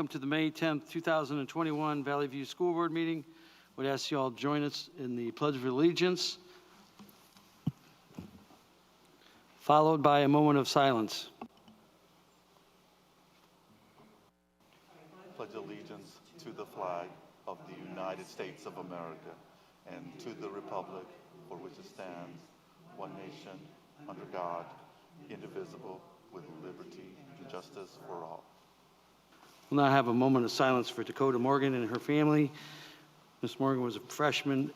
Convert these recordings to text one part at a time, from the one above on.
Welcome to the May 10th, 2021 Valley View School Board meeting. Would ask you all join us in the Pledge of Allegiance, followed by a moment of silence. Pledge allegiance to the flag of the United States of America and to the republic for which it stands, one nation, under God, indivisible, with liberty and justice for all. We'll now have a moment of silence for Dakota Morgan and her family. Ms. Morgan was a freshman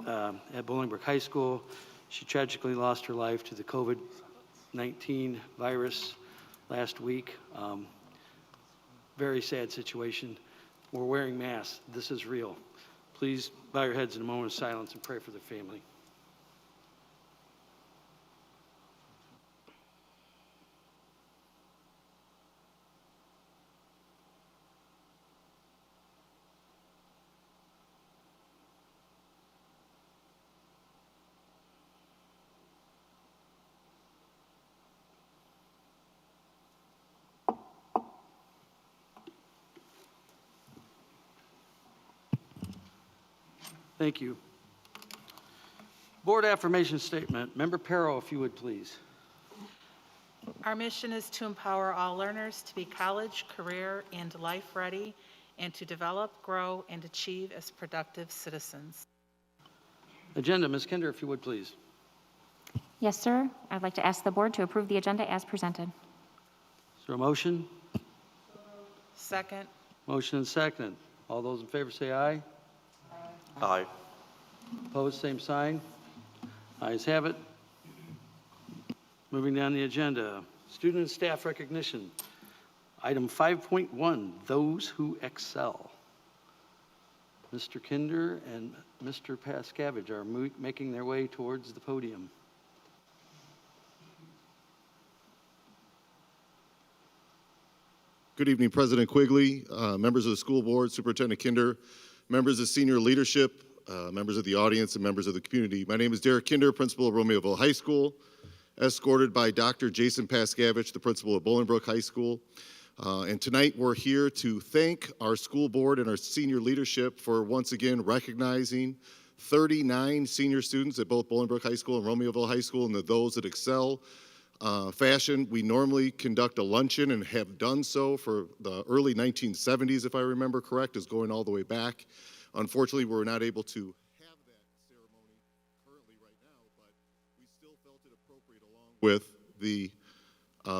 at Bolingbrook High School. She tragically lost her life to the COVID-19 virus last week. Very sad situation. We're wearing masks. This is real. Please bow your heads in a moment of silence and pray for the family. Thank you. Board affirmation statement. Member Perro, if you would please. Our mission is to empower all learners to be college, career, and life ready, and to develop, grow, and achieve as productive citizens. Agenda, Ms. Kinder, if you would please. Yes, sir. I'd like to ask the board to approve the agenda as presented. Is there a motion? Second. Motion and second. All those in favor say aye. Aye. Opposed, same sign. Ayes have it. Moving down the agenda, student and staff recognition. Item 5.1, those who excel. Mr. Kinder and Mr. Pascavage are making their way towards the podium. Good evening, President Quigley, members of the school board, Superintendent Kinder, members of senior leadership, members of the audience, and members of the community. My name is Derek Kinder, principal of Romeoville High School, escorted by Dr. Jason Pascavage, the principal of Bolingbrook High School. And tonight we're here to thank our school board and our senior leadership for once again recognizing 39 senior students at both Bolingbrook High School and Romeoville High School, and those that excel fashion. We normally conduct a luncheon and have done so for the early 1970s, if I remember correct, is going all the way back. Unfortunately, we're not able to have that ceremony currently right now, but we still felt it appropriate along with the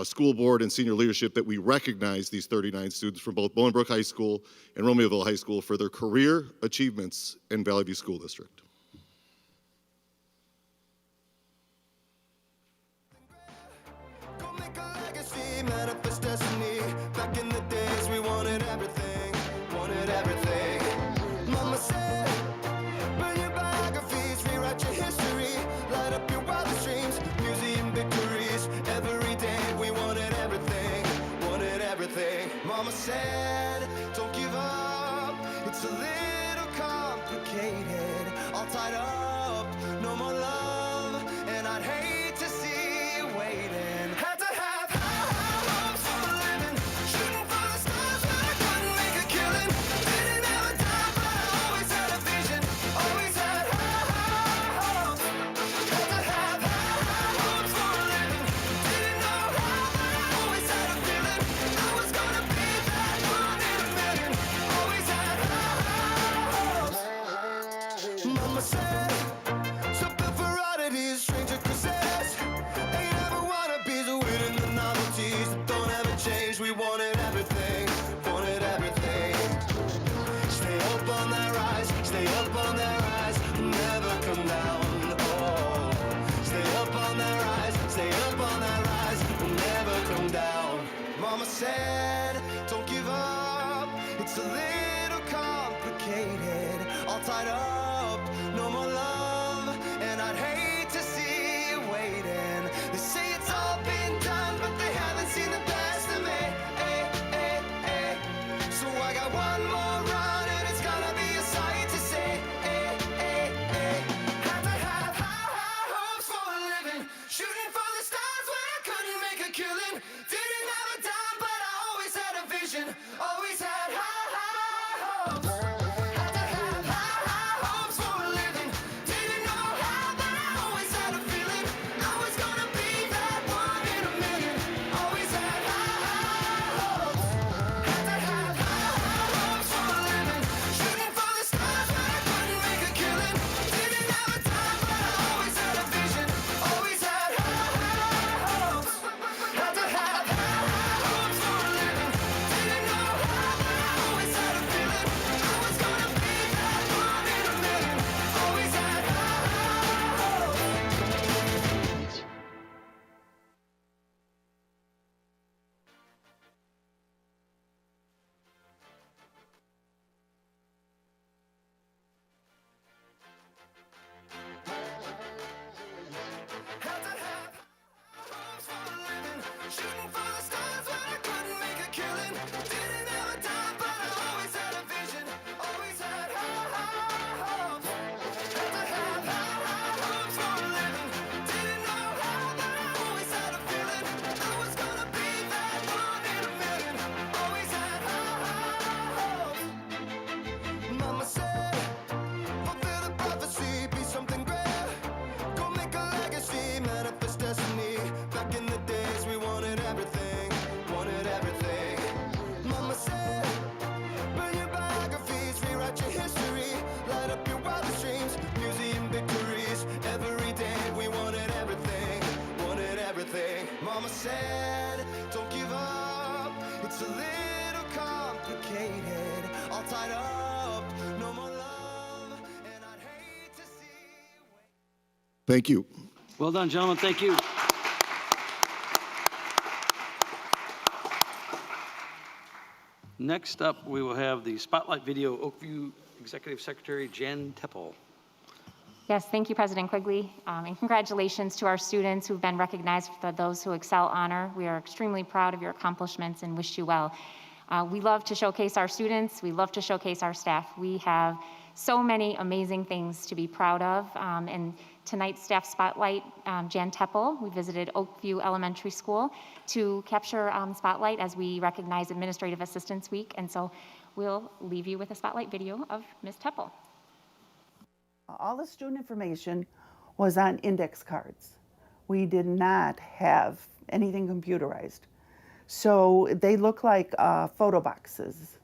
school board and senior leadership that we recognize these 39 students from both Bolingbrook High School and Romeoville High School for their career achievements in Valley View School District. Manifest destiny. Back in the days we wanted everything, Mama said, burn your biographies, rewrite your history, light up your wildest dreams, museum victories. Every day we wanted everything, Mama said, don't give up, it's a little complicated, all tied up, no more love, and I'd hate to see you waiting. Had to have hopes for a living, shooting for the stars when I couldn't make a killing. Didn't have a dime, but I always had a vision, always had hopes. Had to have hopes for a living, didn't know how, but I always had a feeling I was gonna be that one in a million. Always had hopes. Mama said, something for oddities, stranger cruises. Ain't ever wannabes, waiting the novelties that don't ever change. We wanted everything, Stay up on that rise, never come down. Oh, stay up on that rise, never come down. Mama said, don't give up, it's a little complicated, all tied up, no more love, and I'd hate to see you waiting. They say it's all been done, but they haven't seen the best of me. So I got one more run, and it's gonna be a sight to see. Had to have high hopes for a living, shooting for the stars when I couldn't make a killing. Didn't have a dime, but I always had a vision, always had Mama said, fulfill the prophecy, be something great. Go make a legacy, manifest destiny. Back in the days, we wanted everything, wanted everything. Mama said, burn your biographies, rewrite your history, light up your wildest dreams, museum victories. Every day, we wanted everything, wanted everything. Mama said, don't give up, it's a little complicated, all tied up, no more love, and I'd hate to see. Thank you. Well done, gentlemen. Thank you. Next up, we will have the Spotlight Video Oakview Executive Secretary Jan Teppel. Yes, thank you, President Quigley, and congratulations to our students who've been recognized for those who excel honor. We are extremely proud of your accomplishments and wish you well. We love to showcase our students. We love to showcase our staff. We have so many amazing things to be proud of. And tonight's staff spotlight, Jan Teppel, we visited Oakview Elementary School to capture spotlight as we recognize Administrative Assistance Week. And so we'll leave you with a spotlight video of Ms. Teppel. All the student information was on index cards. We did not have anything computerized. So they look like photo boxes.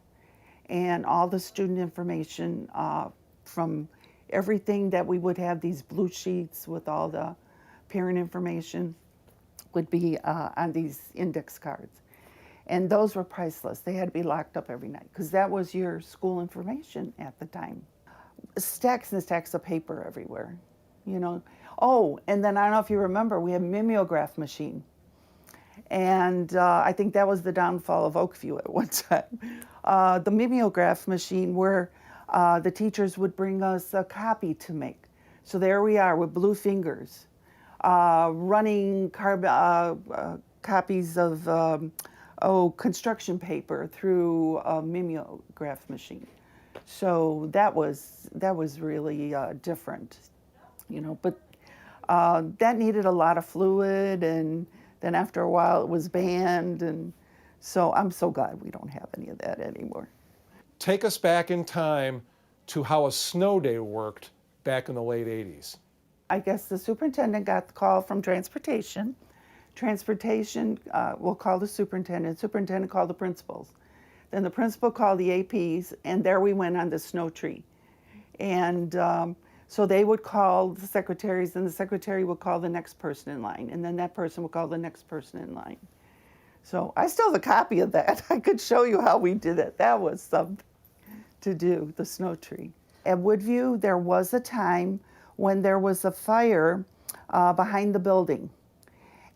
And all the student information from everything that we would have, these blue sheets with all the parent information, would be on these index cards. And those were priceless. They had to be locked up every night because that was your school information at the time. Stacks and stacks of paper everywhere, you know. Oh, and then I don't know if you remember, we had mimeograph machine. And I think that was the downfall of Oakview at one time. The mimeograph machine where the teachers would bring us a copy to make. So there we are with blue fingers, running copies of construction paper through a mimeograph machine. So that was really different, you know. But that needed a lot of fluid, and then after a while it was banned, and so I'm so glad we don't have any of that anymore. Take us back in time to how a snow day worked back in the late 80s. I guess the superintendent got the call from transportation. Transportation will call the superintendent. Superintendent called the principals. Then the principal called the APs, and there we went on the snow tree. And so they would call the secretaries, and the secretary would call the next person in line, and then that person would call the next person in line. So I still have a copy of that. I could show you how we did it. That was something to do, the snow tree. At Woodview, there was a time when there was a fire behind the building.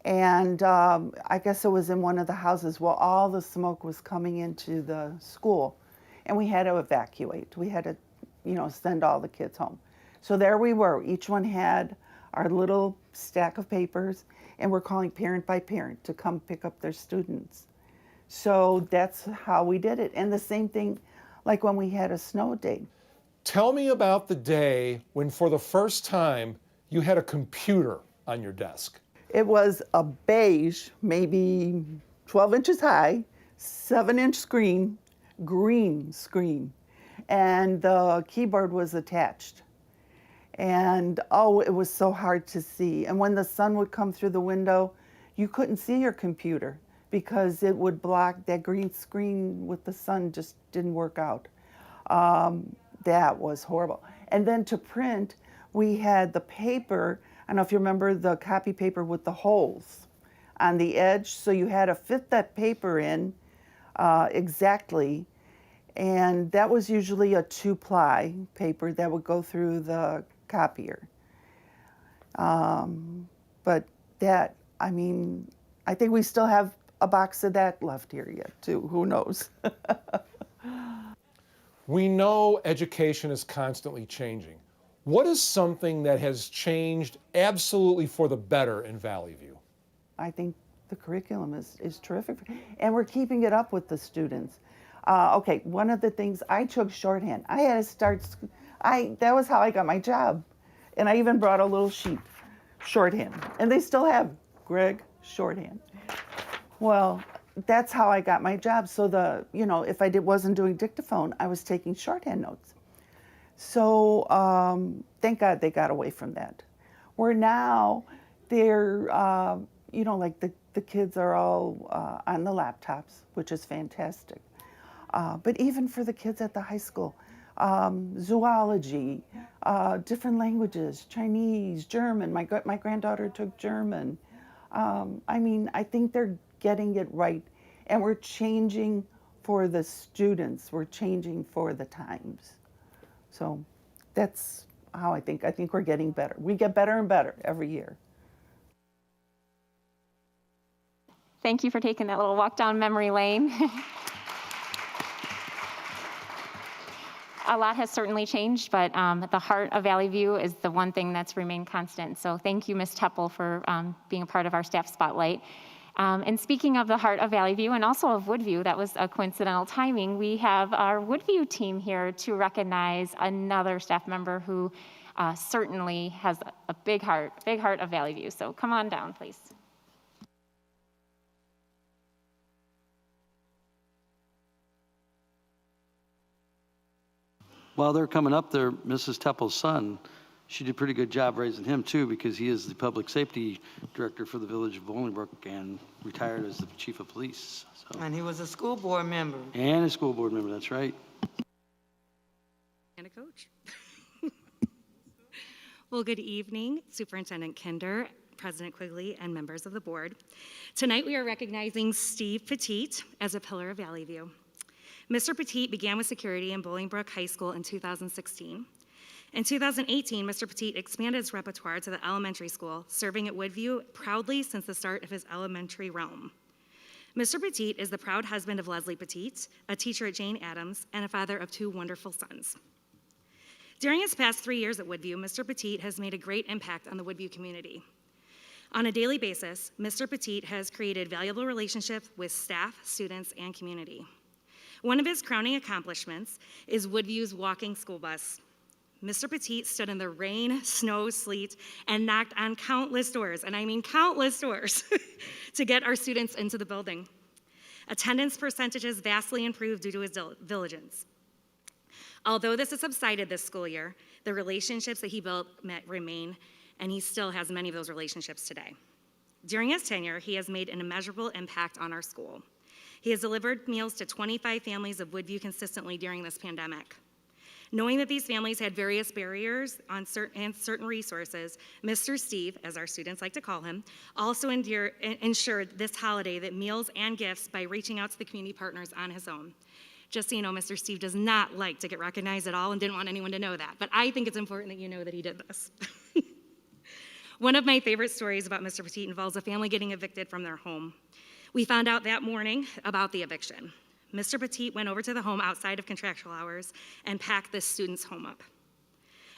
And I guess it was in one of the houses. Well, all the smoke was coming into the school, and we had to evacuate. We had to, you know, send all the kids home. So there we were. Each one had our little stack of papers, and we're calling parent by parent to come pick up their students. So that's how we did it. And the same thing, like when we had a snow day. Tell me about the day when, for the first time, you had a computer on your desk. It was a beige, maybe 12 inches high, 7-inch screen, green screen, and the keyboard was attached. And oh, it was so hard to see. And when the sun would come through the window, you couldn't see your computer because it would block that green screen with the sun. Just didn't work out. That was horrible. And then to print, we had the paper. I don't know if you remember the copy paper with the holes on the edge. So you had to fit that paper in exactly. And that was usually a 2-ply paper that would go through the copier. But that, I mean, I think we still have a box of that left here yet too. Who knows? We know education is constantly changing. What is something that has changed absolutely for the better in Valley View? I think the curriculum is terrific, and we're keeping it up with the students. Okay, one of the things, I took shorthand. I had to start, that was how I got my job. And I even brought a little sheet, shorthand. And they still have, Greg, shorthand. Well, that's how I got my job. So if I wasn't doing dictaphone, I was taking shorthand notes. So thank God they got away from that. Where now they're, like the kids are all on the laptops, which is fantastic. But even for the kids at the high school, zoology, different languages, Chinese, German. My granddaughter took German. I think they're getting it right. And we're changing for the students. We're changing for the times. So that's how I think. I think we're getting better. We get better and better every year. Thank you for taking that little walk down memory lane. A lot has certainly changed, but the heart of Valley View is the one thing that's remained constant. So thank you, Ms. Teppel, for being a part of our staff spotlight. And speaking of the heart of Valley View and also of Woodview, that was a coincidental timing, we have our Woodview team here to recognize another staff member who certainly has a big heart of Valley View. So come on down, please. While they're coming up there, Mrs. Teppel's son, she did a pretty good job raising him too, because he is the public safety director for the village of Bolingbrook and retired as the chief of police. So. And he was a school board member. And a school board member, that's right. And a coach. Well, good evening, Superintendent Kinder, President Quigley, and members of the board. Tonight we are recognizing Steve Petit as a pillar of Valley View. Mr. Petit began with security in Bolingbrook High School in 2016. In 2018, Mr. Petit expanded his repertoire to the elementary school, serving at Woodview proudly since the start of his elementary realm. Mr. Petit is the proud husband of Leslie Petit, a teacher at Jane Addams, and a father of 2 wonderful sons. During his past 3 years at Woodview, Mr. Petit has made a great impact on the Woodview community. On a daily basis, Mr. Petit has created valuable relationships with staff, students, and community. One of his crowning accomplishments is Woodview's walking school bus. Mr. Petit stood in the rain, snow, sleet, and knocked on countless doors, and I mean countless doors, to get our students into the building. Attendance percentages vastly improved due to his diligence. Although this has subsided this school year, the relationships that he built remain, and he still has many of those relationships today. During his tenure, he has made an immeasurable impact on our school. He has delivered meals to 25 families of Woodview consistently during this pandemic. Knowing that these families had various barriers and certain resources, Mr. Steve, as our students like to call him, also ensured this holiday that meals and gifts by reaching out to the community partners on his own. Just so you know, Mr. Steve does not like to get recognized at all and didn't want anyone to know that, but I think it's important that you know that he did this. One of my favorite stories about Mr. Petit involves a family getting evicted from their home. We found out that morning about the eviction. Mr. Petit went over to the home outside of contractual hours and packed this student's home up.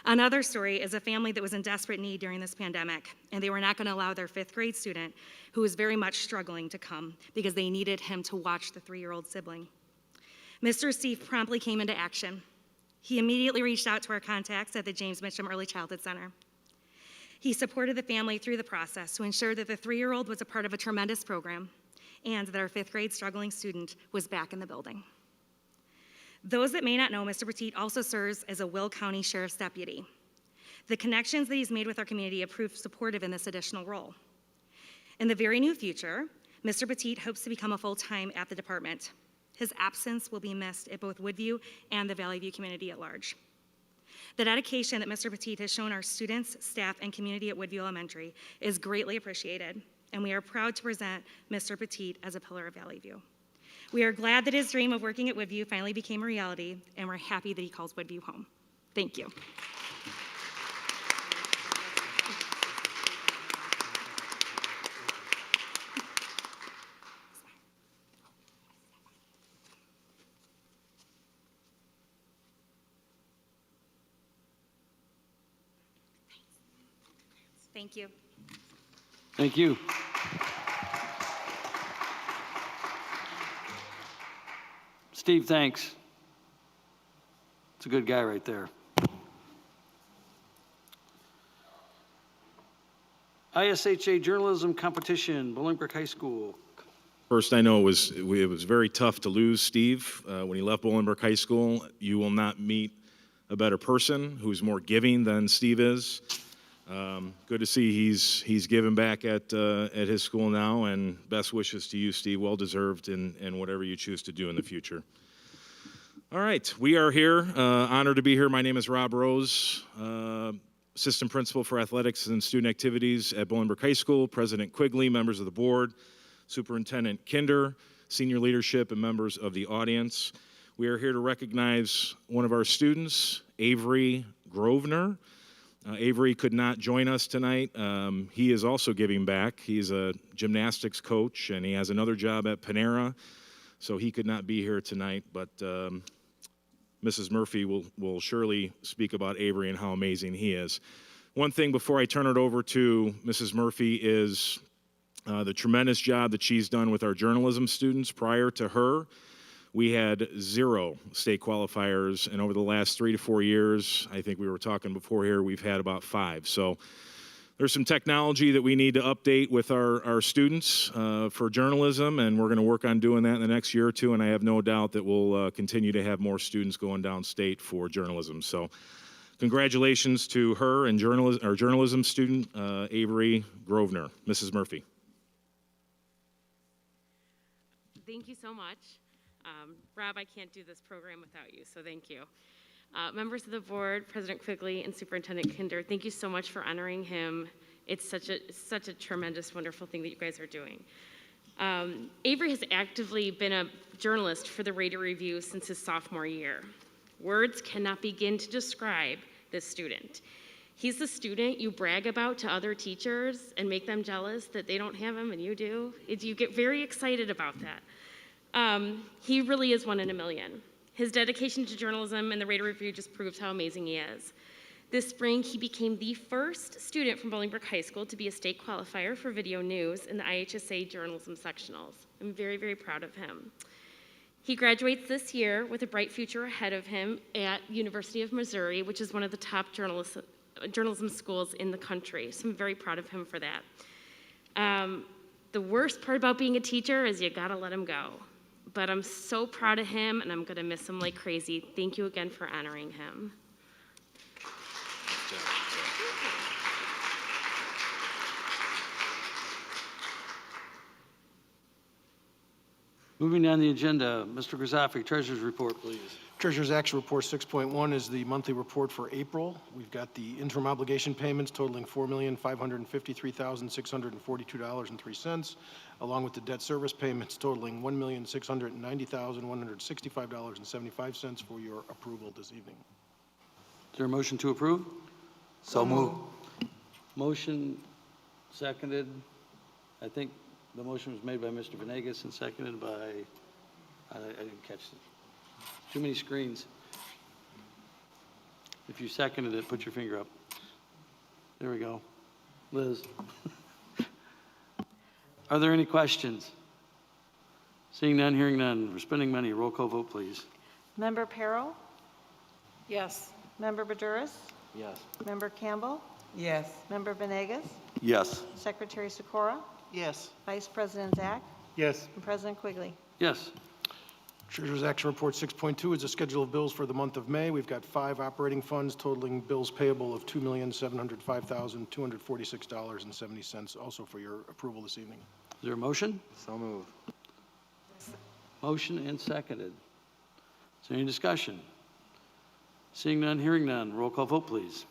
Another story is a family that was in desperate need during this pandemic, and they were not going to allow their 5th grade student, who was very much struggling, to come because they needed him to watch the 3-year-old sibling. Mr. Steve promptly came into action. He immediately reached out to our contacts at the James Mitchum Early Childhood Center. He supported the family through the process to ensure that the 3-year-old was a part of a tremendous program, and that our 5th grade struggling student was back in the building. Those that may not know, Mr. Petit also serves as a Will County Sheriff's Deputy. The connections that he's made with our community have proved supportive in this additional role. In the very near future, Mr. Petit hopes to become a full-time at the department. His absence will be missed at both Woodview and the Valley View community at large. The dedication that Mr. Petit has shown our students, staff, and community at Woodview Elementary is greatly appreciated, and we are proud to present Mr. Petit as a pillar of Valley View. We are glad that his dream of working at Woodview finally became a reality, and we're happy that he calls Woodview home. Thank you. Thank you. Thank you. Steve, thanks. It's a good guy right there. ISHA Journalism Competition, Bolingbrook High School. First, I know it was very tough to lose Steve when he left Bolingbrook High School. You will not meet a better person, who's more giving than Steve is. Good to see he's giving back at his school now, and best wishes to you, Steve. Well deserved in whatever you choose to do in the future. All right, we are here, honored to be here. My name is Rob Rose, Assistant Principal for Athletics and Student Activities at Bolingbrook High School, President Quigley, members of the board, Superintendent Kinder, senior leadership, and members of the audience. We are here to recognize one of our students, Avery Grosvenor. Avery could not join us tonight. He is also giving back. He's a gymnastics coach, and he has another job at Panera, so he could not be here tonight, but Mrs. Murphy will surely speak about Avery and how amazing he is. One thing before I turn it over to Mrs. Murphy is the tremendous job that she's done with our journalism students. Prior to her, we had 0 state qualifiers, and over the last 3 to 4 years, I think we were talking before here, we've had about 5. So there's some technology that we need to update with our students for journalism, and we're going to work on doing that in the next year or two, and I have no doubt that we'll continue to have more students going downstate for journalism. So congratulations to her and our journalism student, Avery Grosvenor. Mrs. Murphy. Thank you so much. Rob, I can't do this program without you, so thank you. Members of the board, President Quigley, and Superintendent Kinder, thank you so much for honoring him. It's such a tremendous, wonderful thing that you guys are doing. Avery has actively been a journalist for the Radio Review since his sophomore year. Words cannot begin to describe this student. He's the student you brag about to other teachers and make them jealous that they don't have him and you do. You get very excited about that. He really is one in a million. His dedication to journalism and the Radio Review just proves how amazing he is. This spring, he became the first student from Bolingbrook High School to be a state qualifier for video news in the IHSA journalism sectionals. I'm very, very proud of him. He graduates this year with a bright future ahead of him at University of Missouri, which is one of the top journalism schools in the country. So I'm very proud of him for that. The worst part about being a teacher is you gotta let him go. But I'm so proud of him, and I'm gonna miss him like crazy. Thank you again for honoring him. Moving down the agenda, Mr. Grisafi, Treasurer's Report, please. Treasurer's Action Report 6.1 is the monthly report for April. We've got the interim obligation payments totaling $4,553,642.03, along with the debt service payments totaling $1,690,165.75 for your approval this evening. Is there a motion to approve? So moved. Motion seconded. I think the motion was made by Mr. Venegas and seconded by, I didn't catch it. Too many screens. If you seconded it, put your finger up. There we go. Liz. Are there any questions? Seeing none, hearing none. We're spending money. Roll call vote, please. Member Perro? Yes. Member Badouris? Yes. Member Campbell? Yes. Member Venegas? Yes. Secretary Sikora? Yes. Vice President Zach? Yes. And President Quigley? Yes. Treasurer's Action Report 6.2 is a schedule of bills for the month of May. We've got 5 operating funds totaling bills payable of $2,705,246.70, also for your approval this evening. Is there a motion? So moved. Motion and seconded. Is there any discussion? Seeing none, hearing none. Roll call vote, please.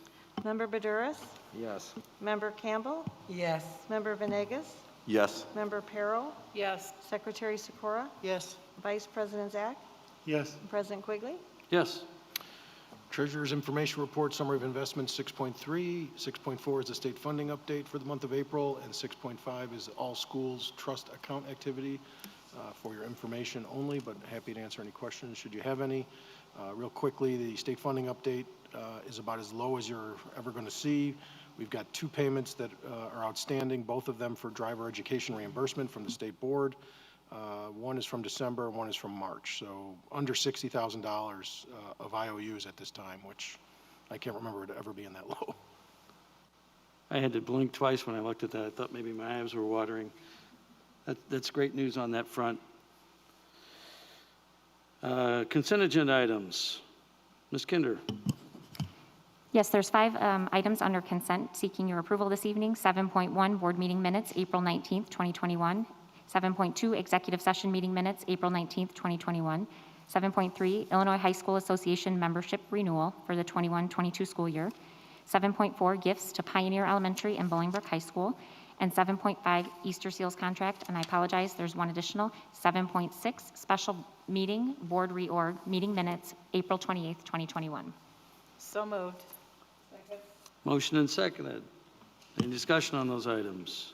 Member Badouris? Yes. Member Campbell? Yes. Member Venegas? Yes. Member Perro? Yes. Secretary Sikora? Yes. Vice President Zach? Yes. And President Quigley? Yes. Treasurer's Information Report, Summary of Investments 6.3. 6.4 is the state funding update for the month of April, and 6.5 is all schools trust account activity for your information only, but happy to answer any questions should you have any. Real quickly, the state funding update is about as low as you're ever going to see. We've got 2 payments that are outstanding, both of them for driver education reimbursement from the state board. One is from December, one is from March. So under $60,000 of IOUs at this time, which I can't remember it ever being that low. I had to blink twice when I looked at that. I thought maybe my eyes were watering. That's great news on that front. Consent agenda items. Ms. Kinder. Yes, there's 5 items under consent seeking your approval this evening. 7.1, board meeting minutes, April 19th, 2021. 7.2, executive session meeting minutes, April 19th, 2021. 7.3, Illinois High School Association membership renewal for the 21-22 school year. 7.4, gifts to Pioneer Elementary and Bolingbrook High School. And 7.5, Easter Seals contract, and I apologize, there's one additional. 7.6, special meeting, board reorg, meeting minutes, April 28th, 2021. So moved. Motion and seconded. Any discussion on those items?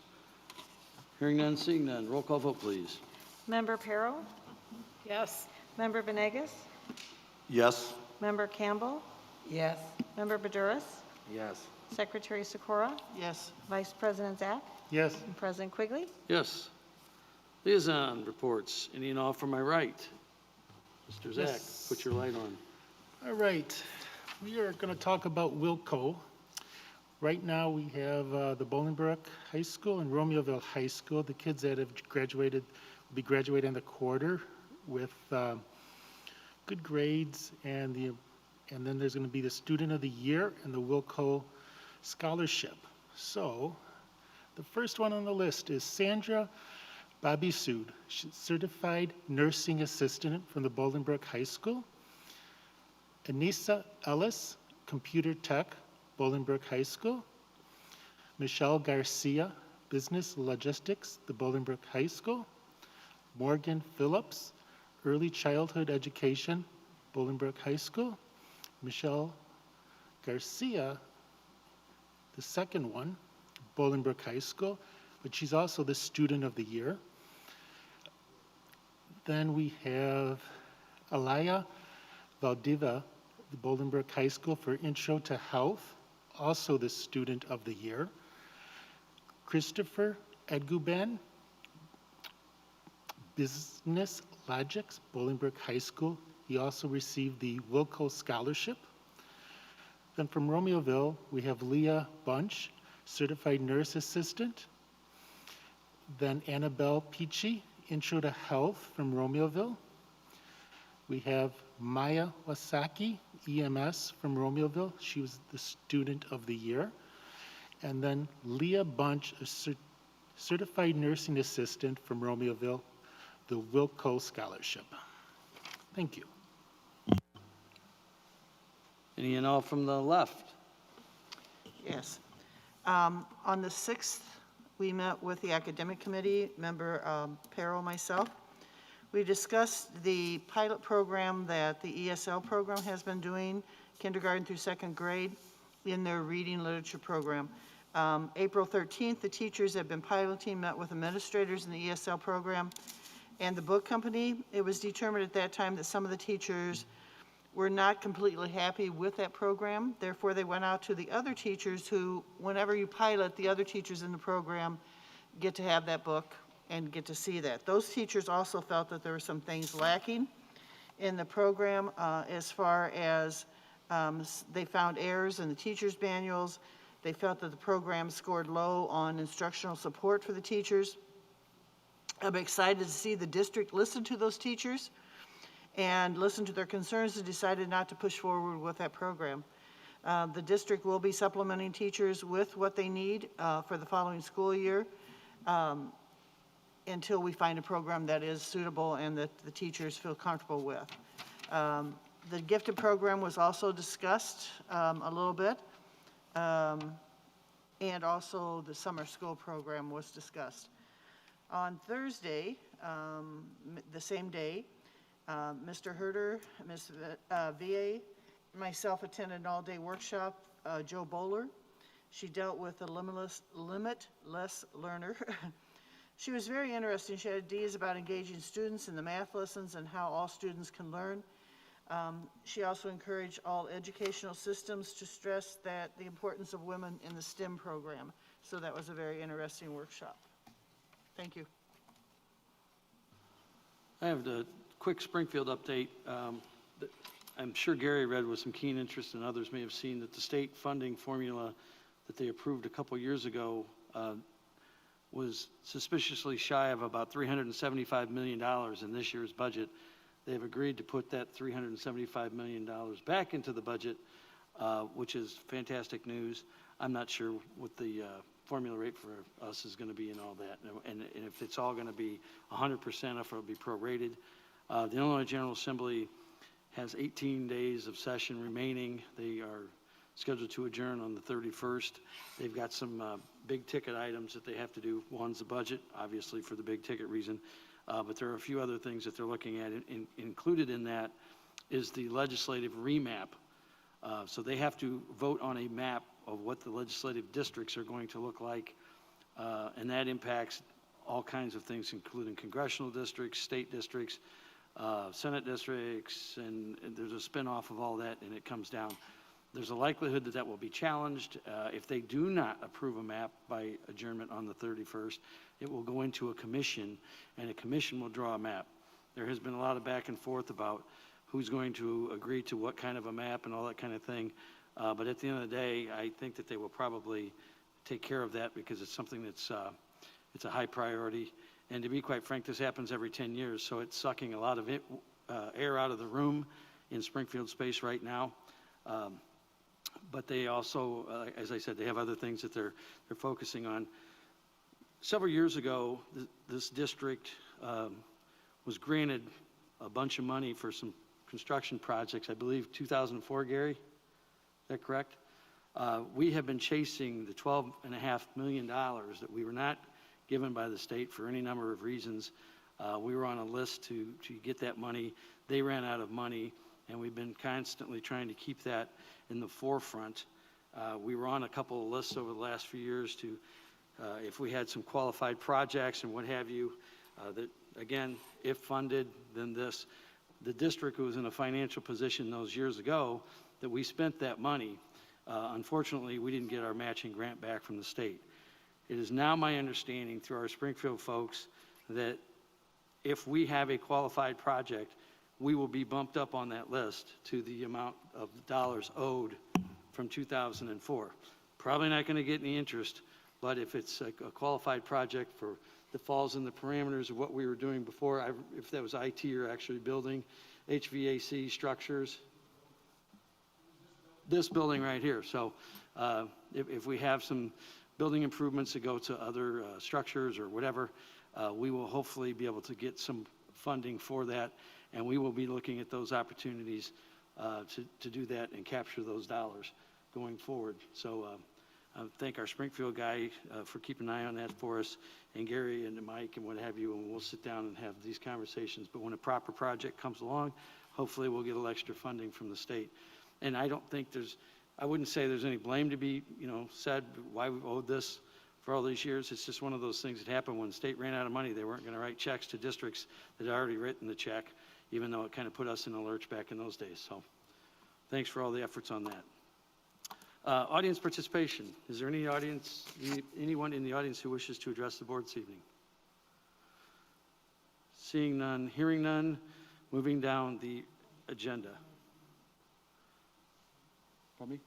Hearing none, seeing none. Roll call vote, please. Member Perro, Yes. Member Venegas, Yes. Member Campbell, Yes. Member Badouris, Yes. Secretary Sikora, Yes. Vice President Zach, Yes. and President Quigley. Yes. Liaison reports. Any and all from my right. Mr. Zach, Yes. put your light on. All right, we are going to talk about Wilco. Right now, we have the Bolingbrook High School and Romeoville High School. The kids that have graduated will be graduating in the quarter with good grades, and then there's going to be the Student of the Year and the Wilco Scholarship. So, the first one on the list is Sandra Babisud, Certified Nursing Assistant from the Bolingbrook High School. Anissa Ellis, Computer Tech, Bolingbrook High School. Michelle Garcia, Business Logistics, the Bolingbrook High School. Morgan Phillips, Early Childhood Education, Bolingbrook High School. Michelle Garcia, the second one, Bolingbrook High School, but she's also the Student of the Year. Then we have Alaya Valdiva, the Bolingbrook High School for Intro to Health, also the Student of the Year. Christopher Edguben, Business Logics, Bolingbrook High School. He also received the Wilco Scholarship. Then from Romeoville, we have Leah Bunch, Certified Nurse Assistant. Then Annabelle Petit, Intro to Health from Romeoville. We have Maya Wasaki, EMS from Romeoville. She was the Student of the Year. And then Leah Bunch, a Certified Nursing Assistant from Romeoville, the Wilco Scholarship. Thank you. Any and all from the left. Yes. On the 6th, we met with the academic committee, Member Perro, myself. We discussed the pilot program that the ESL program has been doing, kindergarten through 2nd grade, in their reading literature program. April 13th, the teachers have been piloting, met with administrators in the ESL program and the book company. It was determined at that time that some of the teachers were not completely happy with that program. Therefore, they went out to the other teachers who, whenever you pilot, the other teachers in the program get to have that book and get to see that. Those teachers also felt that there were some things lacking in the program as far as they found errors in the teachers' manuals. They felt that the program scored low on instructional support for the teachers. I'm excited to see the district listen to those teachers and listen to their concerns and decided not to push forward with that program. The district will be supplementing teachers with what they need for the following school year until we find a program that is suitable and that the teachers feel comfortable with. The gifted program was also discussed a little bit, and also the summer school program was discussed. On Thursday, the same day, Mr. Herder, Ms. VA, myself attended an all-day workshop. Joe Bowler, she dealt with the limitless learner. She was very interesting. She had ideas about engaging students in the math lessons and how all students can learn. She also encouraged all educational systems to stress that the importance of women in the STEM program. So that was a very interesting workshop. Thank you. I have the quick Springfield update. I'm sure Gary read with some keen interest, and others may have seen that the state funding formula that they approved a couple years ago was suspiciously shy of about $375 million in this year's budget. They've agreed to put that $375 million back into the budget which is fantastic news. I'm not sure what the formula rate for us is going to be and all that, and if it's all going to be 100% or if it'll be prorated. The Illinois General Assembly has 18 days of session remaining. They are scheduled to adjourn on the 31st. They've got some big ticket items that they have to do. One's the budget, obviously for the big ticket reason, but there are a few other things that they're looking at. Included in that is the legislative remap. So they have to vote on a map of what the legislative districts are going to look like, and that impacts all kinds of things, including congressional districts, state districts, Senate districts, and there's a spin-off of all that, and it comes down. There's a likelihood that that will be challenged. If they do not approve a map by adjournment on the 31st, it will go into a commission, and a commission will draw a map. There has been a lot of back and forth about who's going to agree to what kind of a map and all that kind of thing. But at the end of the day, I think that they will probably take care of that because it's something that's it's a high priority. And to be quite frank, this happens every 10 years, so it's sucking a lot of air out of the room in Springfield space right now. But they also, as I said, they have other things that they're focusing on. Several years ago, this district was granted a bunch of money for some construction projects, I believe 2004, Gary, is that correct? We have been chasing the $12.5 million that we were not given by the state for any number of reasons. We were on a list to get that money. They ran out of money, and we've been constantly trying to keep that in the forefront. We were on a couple of lists over the last few years to, if we had some qualified projects and what have you, that again, if funded, then this. The district was in a financial position those years ago that we spent that money. Unfortunately, we didn't get our matching grant back from the state. It is now my understanding through our Springfield folks that if we have a qualified project, we will be bumped up on that list to the amount of dollars owed from 2004. Probably not going to get any interest, but if it's a qualified project that falls in the parameters of what we were doing before, if that was IT or actually building, HVAC structures, this building right here. So if we have some building improvements that go to other structures or whatever, we will hopefully be able to get some funding for that, and we will be looking at those opportunities to do that and capture those dollars going forward. So I thank our Springfield guy for keeping an eye on that for us, and Gary and Mike and what have you, and we'll sit down and have these conversations. But when a proper project comes along, hopefully we'll get a little extra funding from the state. And I don't think I wouldn't say there's any blame to be, said why we owed this for all these years. It's just one of those things that happened when the state ran out of money. They weren't going to write checks to districts that had already written the check, even though it kind of put us in a lurch back in those days. So thanks for all the efforts on that. Audience participation. Is there anyone in the audience who wishes to address the board this evening? Seeing none, hearing none, moving down the agenda. Pardon me?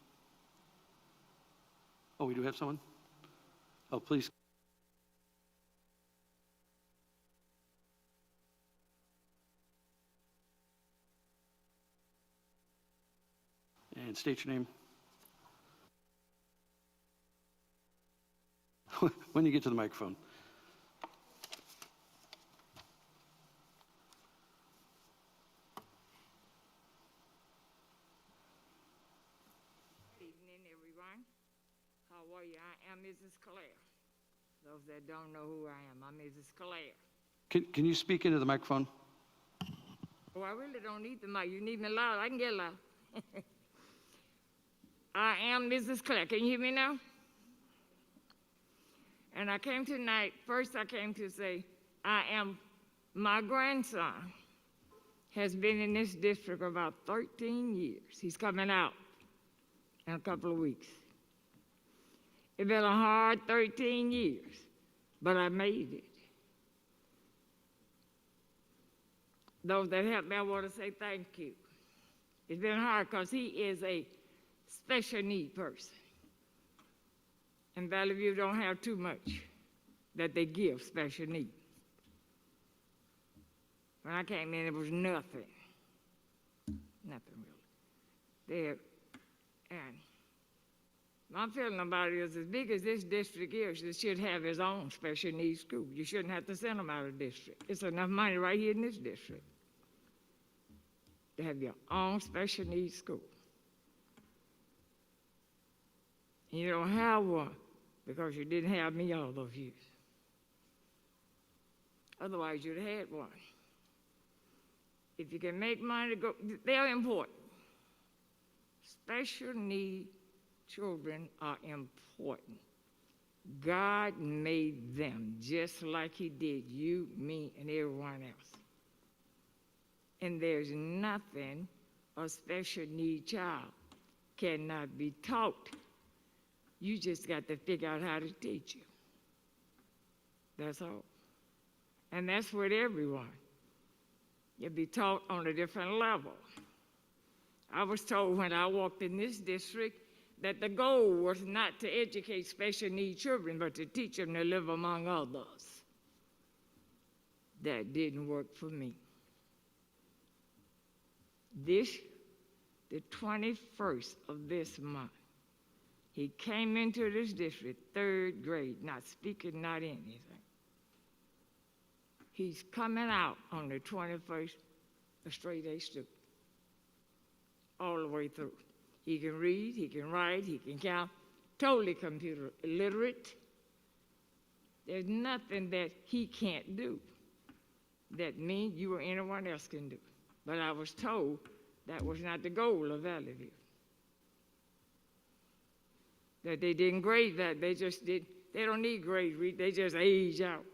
Oh, we do have someone? Oh, please. And state your name. When you get to the microphone. Good evening, everyone. How are you? I am Mrs. Claire. Those that don't know who I am, I'm Mrs. Claire. Can you speak into the microphone? Oh, I really don't need the mic. You need me loud. I can get loud. I am Mrs. Claire. Can you hear me now? And I came tonight, first I came to say, my grandson has been in this district about 13 years. He's coming out in a couple of weeks. It's been a hard 13 years, but I made it. Those that helped me, I want to say thank you. It's been hard because he is a special need person. And Valley View don't have too much that they give special needs. When I came in, it was nothing. Nothing really. And my feeling about it is, as big as this district is, it should have its own special needs school. You shouldn't have to send them out of district. It's enough money right here in this district to have your own special needs school. And you don't have one because you didn't have me all those years. Otherwise, you'd have had one. If you can make money to go, they're important. Special need children are important. God made them just like he did you, me, and everyone else. And there's nothing a special need child cannot be taught. You just got to figure out how to teach you. That's all. And that's with everyone. You'll be taught on a different level. I was told when I walked in this district that the goal was not to educate special needs children, but to teach them to live among others. That didn't work for me. The 21st of this month, he came into this district, 3rd grade, not speaking, not anything. He's coming out on the 21st, a straight A student, all the way through. He can read, he can write, he can count, totally computer illiterate. There's nothing that he can't do that me, you, or anyone else can do. But I was told that was not the goal of Valley View. That they didn't grade that, they don't need grade, they just age out.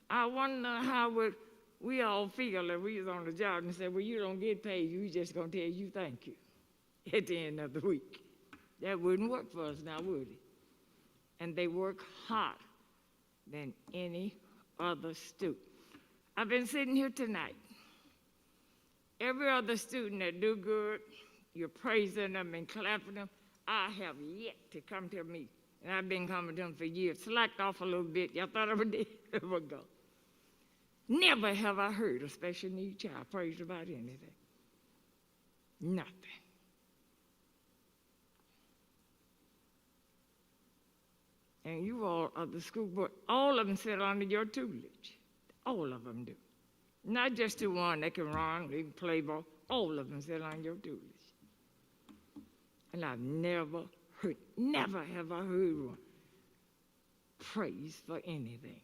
I wonder how would we all feel if we was on the job and said, well, you don't get paid, we just gonna tell you thank you at the end of the week. That wouldn't work for us now, would it? And they work harder than any other student. I've been sitting here tonight. Every other student that do good, you're praising them and clapping them. I have yet to come to me, and I've been coming to them for years. Slacked off a little bit. Y'all thought I would ever go. Never have I heard a special needs child praised about anything. Nothing. And you all are the school board. All of them sit under your tutelage. All of them do. Not just the one that can run, they can play ball. All of them sit under your tutelage. And I've never have I heard one praised for anything.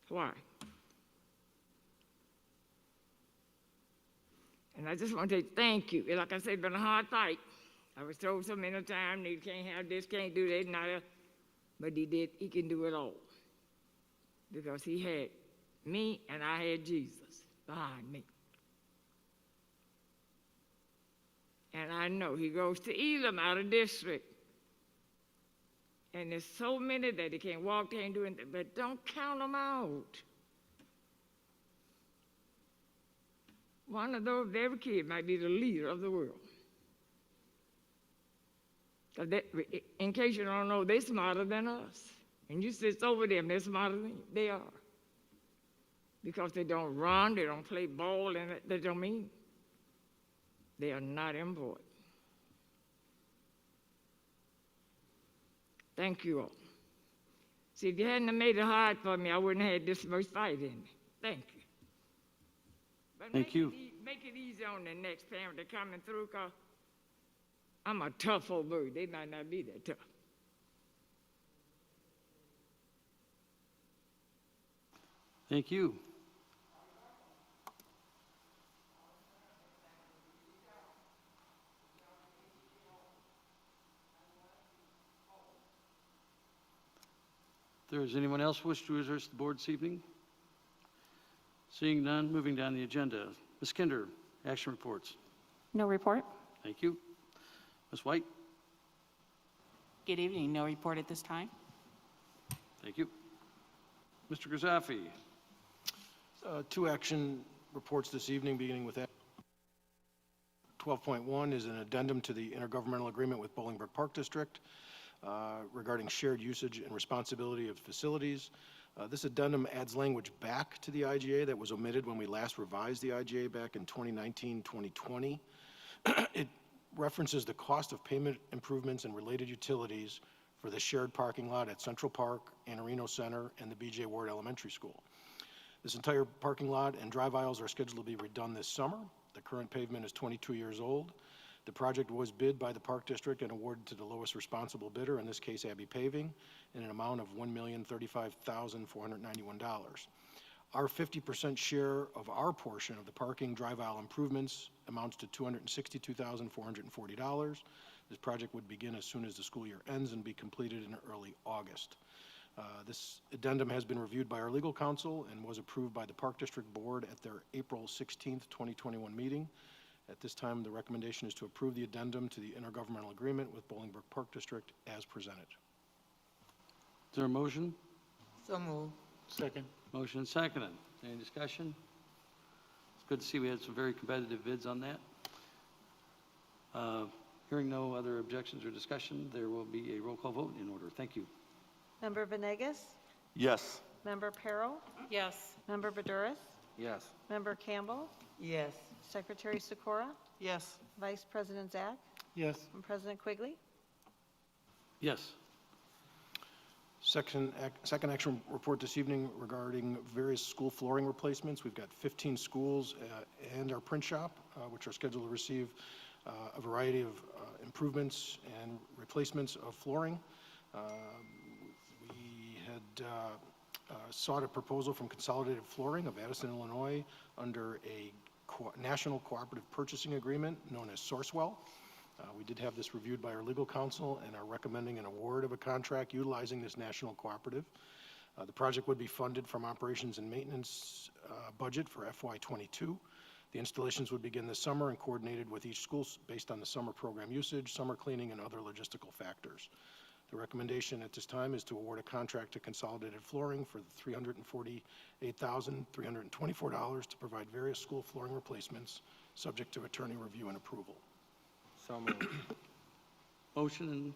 Why? And I just want to say thank you. Like I said, it's been a hard fight. I was told so many times, you can't have this, can't do that, not that. But he did, he can do it all. Because he had me and I had Jesus behind me. And I know he goes to Elam out of district. And there's so many that he can't walk, can't do anything, but don't count them out. One of those, every kid might be the leader of the world. In case you don't know, they're smarter than us. And you sit over them, they're smarter than you. They are. Because they don't run, they don't play ball, and that don't mean they are not important. Thank you all. See, if you hadn't have made it hard for me, I wouldn't have had this much fight in me. Thank you. But Thank you. Make it easy on the next parent that coming through, because I'm a tough old bird. They might not be that tough. Thank you. If there is anyone else wish to address the board this evening? Seeing none, moving down the agenda. Ms. Kinder, action reports. No report. Thank you. Ms. White? Good evening. No report at this time. Thank you. Mr. Grisafi? 2 action reports this evening, beginning with 12.1 is an addendum to the intergovernmental agreement with Bolingbrook Park District regarding shared usage and responsibility of facilities. This addendum adds language back to the IGA that was omitted when we last revised the IGA back in 2019-2020. It references the cost of pavement improvements and related utilities for the shared parking lot at Central Park, Anarino Center, and the B.J. Ward Elementary School. This entire parking lot and drive aisles are scheduled to be redone this summer. The current pavement is 22 years old. The project was bid by the Park District and awarded to the lowest responsible bidder, in this case Abbey Paving, in an amount of $1,035,491. Our 50% share of our portion of the parking drive aisle improvements amounts to $262,440. This project would begin as soon as the school year ends and be completed in early August. This addendum has been reviewed by our legal counsel and was approved by the Park District Board at their April 16th, 2021 meeting. At this time, the recommendation is to approve the addendum to the intergovernmental agreement with Bolingbrook Park District as presented. Is there a motion? So moved. Second. Motion and seconded. Any discussion? It's good to see we had some very competitive bids on that. Hearing no other objections or discussion, there will be a roll call vote in order. Thank you. Member Venegas? Yes. Member Perro? Yes. Member Badouris? Yes. Member Campbell? Yes. Secretary Sikora? Yes. Vice President Zach? Yes. And President Quigley? Yes. Second action report this evening regarding various school flooring replacements. We've got 15 schools and our print shop, which are scheduled to receive a variety of improvements and replacements of flooring. We had sought a proposal from Consolidated Flooring of Addison, Illinois, under a national cooperative purchasing agreement known as Sourcewell. We did have this reviewed by our legal counsel and are recommending an award of a contract utilizing this national cooperative. The project would be funded from operations and maintenance budget for FY22. The installations would begin this summer and coordinated with each school based on the summer program usage, summer cleaning, and other logistical factors. The recommendation at this time is to award a contract to Consolidated Flooring for $348,324 to provide various school flooring replacements, subject to attorney review and approval. So moved. Motion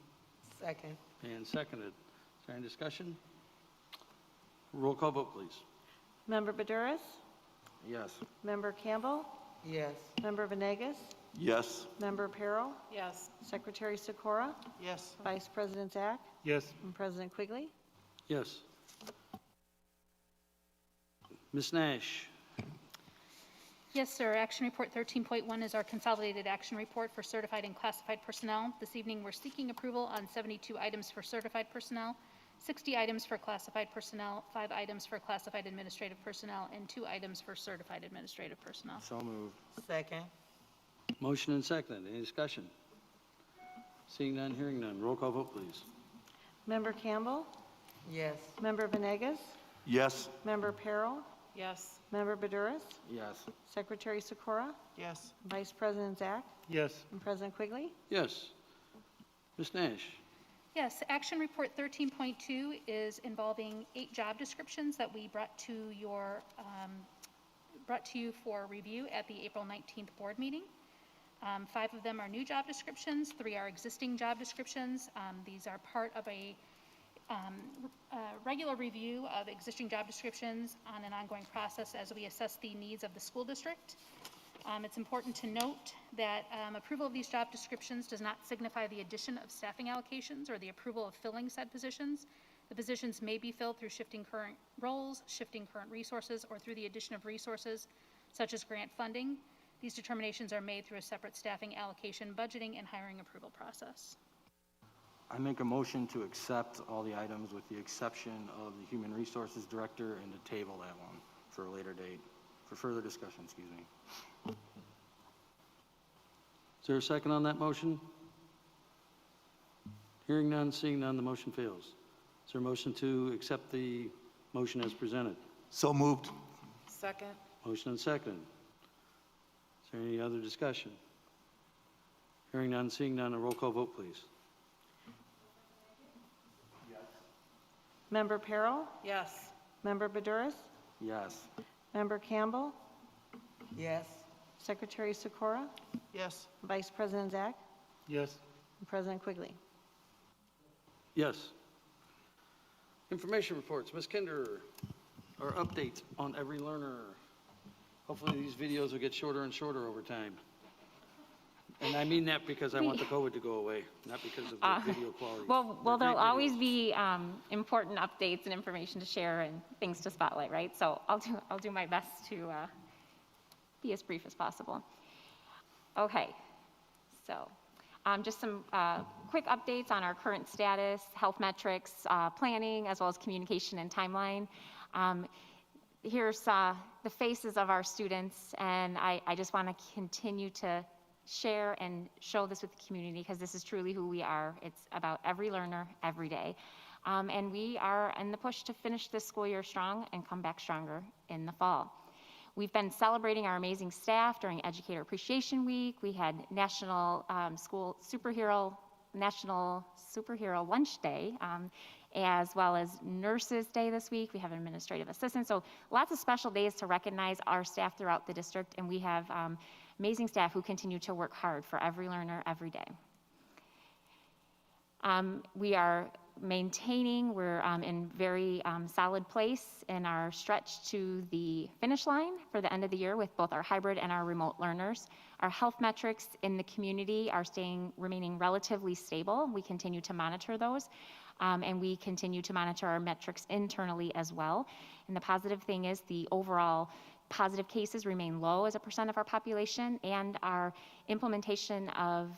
Second. and seconded. Is there any discussion? Roll call vote, please. Member Badouris? Yes. Member Campbell? Yes. Member Venegas? Yes. Member Perro? Yes. Secretary Sikora? Yes. Vice President Zach? Yes. And President Quigley? Yes. Ms. Nash. Yes, sir. Action Report 13.1 is our consolidated action report for certified and classified personnel. This evening, we're seeking approval on 72 items for certified personnel, 60 items for classified personnel, 5 items for classified administrative personnel, and 2 items for certified administrative personnel. So moved. Second. Motion and seconded. Any discussion? Seeing none, hearing none. Roll call vote, please. Member Campbell? Yes. Member Venegas? Yes. Member Perro? Yes. Member Badouris? Yes. Secretary Sikora? Yes. Vice President Zach? Yes. And President Quigley? Yes. Ms. Nash. Yes, Action Report 13.2 is involving 8 job descriptions that we brought to you for review at the April 19th board meeting. 5 of them are new job descriptions, 3 are existing job descriptions. These are part of a regular review of existing job descriptions on an ongoing process as we assess the needs of the school district. It's important to note that approval of these job descriptions does not signify the addition of staffing allocations or the approval of filling said positions. The positions may be filled through shifting current roles, shifting current resources, or through the addition of resources such as grant funding. These determinations are made through a separate staffing allocation, budgeting, and hiring approval process. I make a motion to accept all the items with the exception of the Human Resources Director and to table that one for a later date, for further discussion, excuse me. Is there a second on that motion? Hearing none, seeing none, the motion fails. Is there a motion to accept the motion as presented? So moved. Second. Motion and second. Is there any other discussion? Hearing none, seeing none, a roll call vote, please. Member Perro? Yes. Member Badouris? Yes. Member Campbell? Yes. Secretary Sikora? Yes. Vice President Zach? Yes. And President Quigley? Yes. Information reports, Ms. Kinder, or updates on every learner. Hopefully these videos will get shorter and shorter over time. And I mean that because I want the COVID to go away, not because of the video quality. Well, They're there'll great always videos. be important updates and information to share and things to spotlight, right? So I'll do my best to be as brief as possible. Okay, so just some quick updates on our current status, health metrics, planning, as well as communication and timeline. Here's the faces of our students, and I just want to continue to share and show this with the community because this is truly who we are. It's about every learner, every day. And we are in the push to finish this school year strong and come back stronger in the fall. We've been celebrating our amazing staff during Educator Appreciation Week. We had National Superhero Lunch Day, as well as Nurses Day this week. We have administrative assistants. So lots of special days to recognize our staff throughout the district, and we have amazing staff who continue to work hard for every learner every day. We are maintaining, we're in very solid place in our stretch to the finish line for the end of the year with both our hybrid and our remote learners. Our health metrics in the community are remaining relatively stable. We continue to monitor those. And we continue to monitor our metrics internally as well. And the positive thing is the overall positive cases remain low as a % of our population, and our implementation of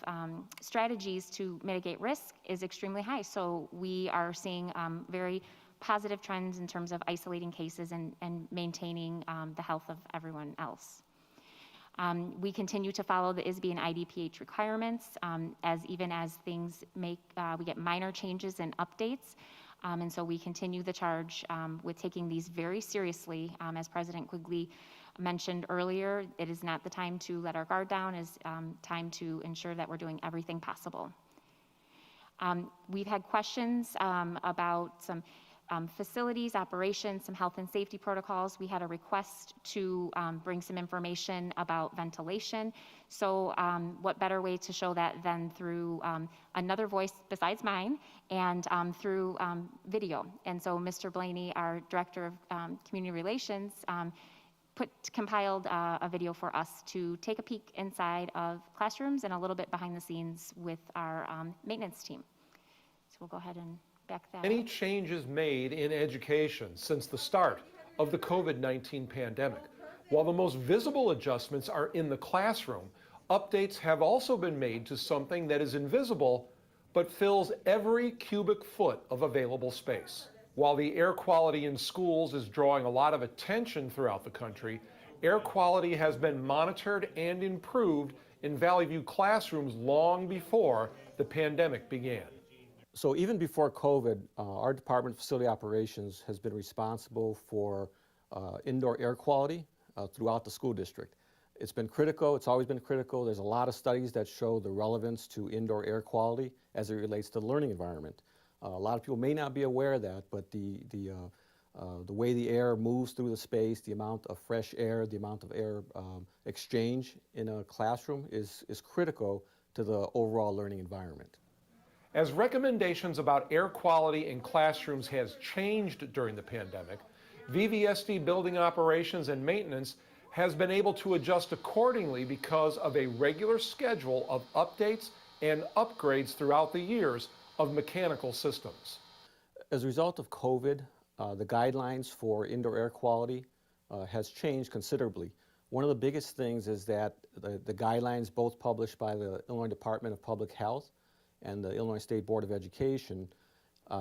strategies to mitigate risk is extremely high. So we are seeing very positive trends in terms of isolating cases and maintaining the health of everyone else. We continue to follow the ISB and IDPH requirements even as things we get minor changes and updates. And so we continue the charge with taking these very seriously. As President Quigley mentioned earlier, it is not the time to let our guard down. It is time to ensure that we're doing everything possible. We've had questions about some facilities, operations, some health and safety protocols. We had a request to bring some information about ventilation. So what better way to show that than through another voice besides mine and through video. And so Mr. Blaney, our Director of Community Relations, compiled a video for us to take a peek inside of classrooms and a little bit behind the scenes with our maintenance team. So we'll go ahead and back that Any up. changes made in education since the start of the COVID-19 pandemic? While the most visible adjustments are in the classroom, updates have also been made to something that is invisible but fills every cubic foot of available space. While the air quality in schools is drawing a lot of attention throughout the country, air quality has been monitored and improved in Valley View classrooms long before the pandemic began. So even before COVID, our Department of Facility Operations has been responsible for indoor air quality throughout the school district. It's been critical, it's always been critical. There's a lot of studies that show the relevance to indoor air quality as it relates to the learning environment. A lot of people may not be aware of that, but the way the air moves through the space, the amount of fresh air, the amount of air exchange in a classroom is critical to the overall learning environment. As recommendations about air quality in classrooms has changed during the pandemic, VVSD building operations and maintenance has been able to adjust accordingly because of a regular schedule of updates and upgrades throughout the years of mechanical systems. As a result of COVID, the guidelines for indoor air quality has changed considerably. One of the biggest things is that the guidelines, both published by the Illinois Department of Public Health and the Illinois State Board of Education,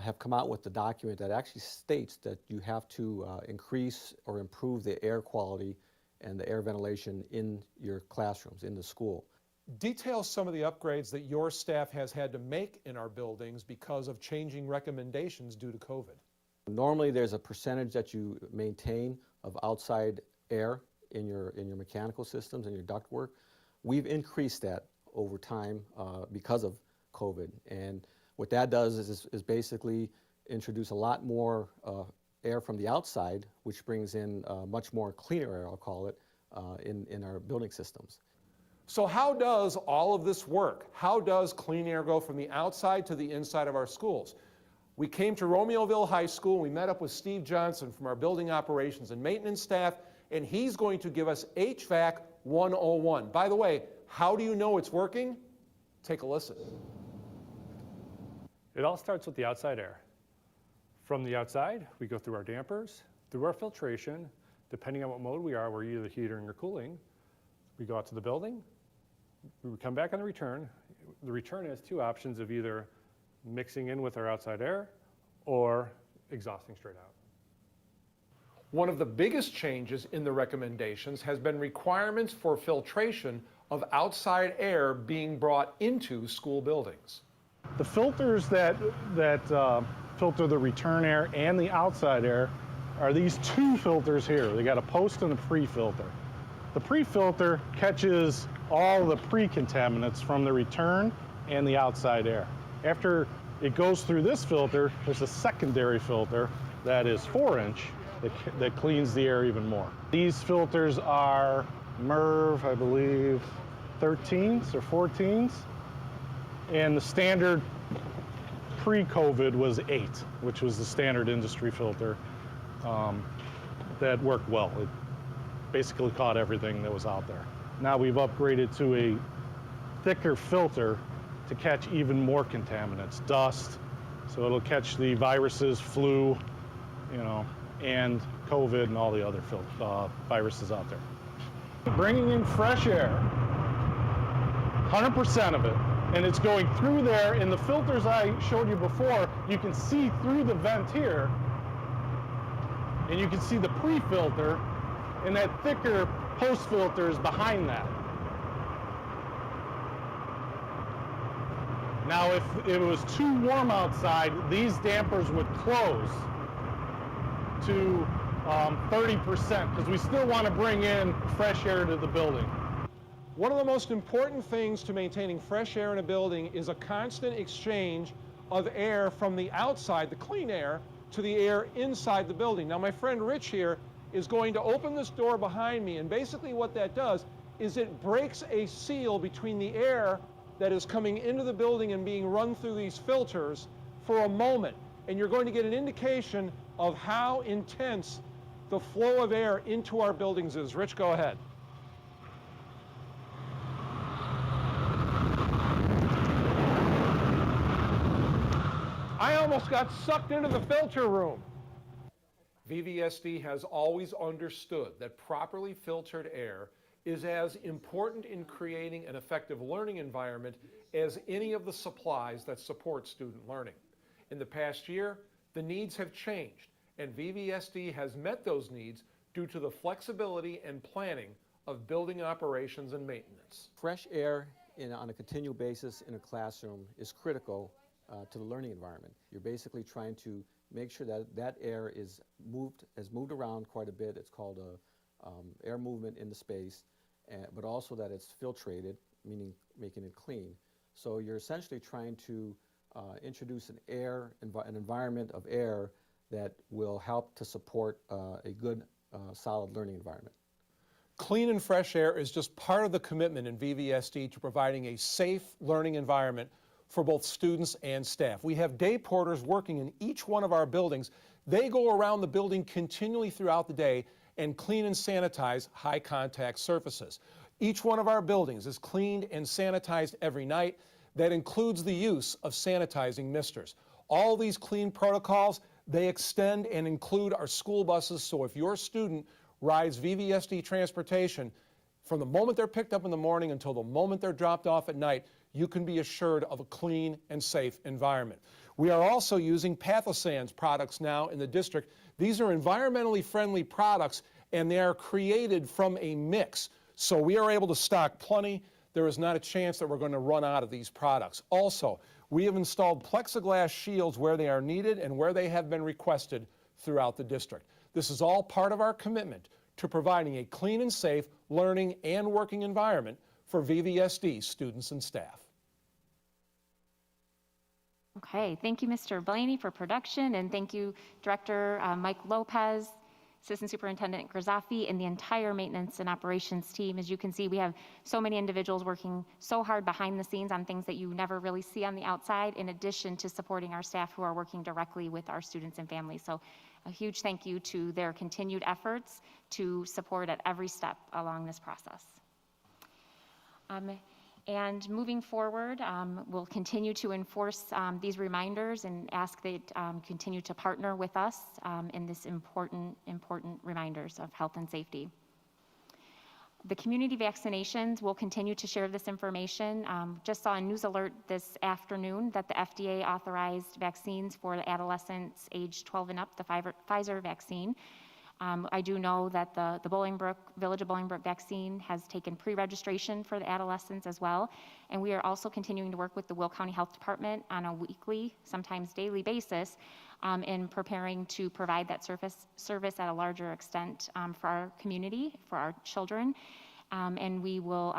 have come out with the document that actually states that you have to increase or improve the air quality and the air ventilation in your classrooms, in the school. Detail some of the upgrades that your staff has had to make in our buildings because of changing recommendations due to COVID. Normally there's a percentage that you maintain of outside air in your mechanical systems and your ductwork. We've increased that over time because of COVID, and what that does is basically introduce a lot more air from the outside, which brings in much more cleaner air, I'll call it, in our building systems. So how does all of this work? How does clean air go from the outside to the inside of our schools? We came to Romeoville High School, we met up with Steve Johnson from our building operations and maintenance staff, and he's going to give us HVAC 101. By the way, how do you know it's working? Take a listen. It all starts with the outside air. From the outside, we go through our dampers, through our filtration. Depending on what mode we are, we're either heating or cooling. We go out to the building, we come back on the return. The return has two options of either mixing in with our outside air or exhausting straight out. One of the biggest changes in the recommendations has been requirements for filtration of outside air being brought into school buildings. The filters that filter the return air and the outside air are these two filters here. They got a post and a pre-filter. The pre-filter catches all the pre-contaminants from the return and the outside air. After it goes through this filter, there's a secondary filter that is 4-inch that cleans the air even more. These filters are MERV, I believe, 13s or 14s, and the standard pre-COVID was 8, which was the standard industry filter that worked well. It basically caught everything that was out there. Now we've upgraded to a thicker filter to catch even more contaminants, dust, so it'll catch the viruses, flu, and COVID and all the other viruses out there. Bringing in fresh air, 100% of it, and it's going through there. In the filters I showed you before, you can see through the vent here, and you can see the pre-filter, and that thicker post-filter is behind that. Now, if it was too warm outside, these dampers would close to 30%, because we still want to bring in fresh air to the building. One of the most important things to maintaining fresh air in a building is a constant exchange of air from the outside, the clean air, to the air inside the building. Now, my friend Rich here is going to open this door behind me, and basically what that does is it breaks a seal between the air that is coming into the building and being run through these filters for a moment, and you're going to get an indication of how intense the flow of air into our buildings is. Rich, go ahead. I almost got sucked into the filter room. VVSD has always understood that properly filtered air is as important in creating an effective learning environment as any of the supplies that support student learning. In the past year, the needs have changed, and VVSD has met those needs due to the flexibility and planning of building operations and maintenance. Fresh air on a continual basis in a classroom is critical to the learning environment. You're basically trying to make sure that that air has moved around quite a bit. It's called air movement in the space, but also that it's filtrated, meaning making it clean. So you're essentially trying to introduce an environment of air that will help to support a good, solid learning environment. Clean and fresh air is just part of the commitment in VVSD to providing a safe learning environment for both students and staff. We have day porters working in each one of our buildings. They go around the building continually throughout the day and clean and sanitize high contact surfaces. Each one of our buildings is cleaned and sanitized every night. That includes the use of sanitizing misters. All these clean protocols, they extend and include our school buses, so if your student rides VVSD transportation, from the moment they're picked up in the morning until the moment they're dropped off at night, you can be assured of a clean and safe environment. We are also using Pathosans products now in the district. These are environmentally friendly products, and they are created from a mix. So we are able to stock plenty. There is not a chance that we're going to run out of these products. Also, we have installed plexiglass shields where they are needed and where they have been requested throughout the district. This is all part of our commitment to providing a clean and safe learning and working environment for VVSD students and staff. Okay, thank you, Mr. Blaney, for production, and thank you, Director Mike Lopez. Assistant Superintendent Grazafi, and the entire maintenance and operations team. As you can see, we have so many individuals working so hard behind the scenes on things that you never really see on the outside, in addition to supporting our staff who are working directly with our students and families. So a huge thank you to their continued efforts to support at every step along this process. And moving forward, we'll continue to enforce these reminders and ask that continue to partner with us in this important reminders of health and safety. The community vaccinations will continue to share this information. Just saw a news alert this afternoon that the FDA authorized vaccines for the adolescents age 12 and up, the Pfizer vaccine. I do know that the Village of Bolingbrook vaccine has taken pre-registration for the adolescents as well. And we are also continuing to work with the Will County Health Department on a weekly, sometimes daily basis in preparing to provide that service at a larger extent for our community, for our children. And we will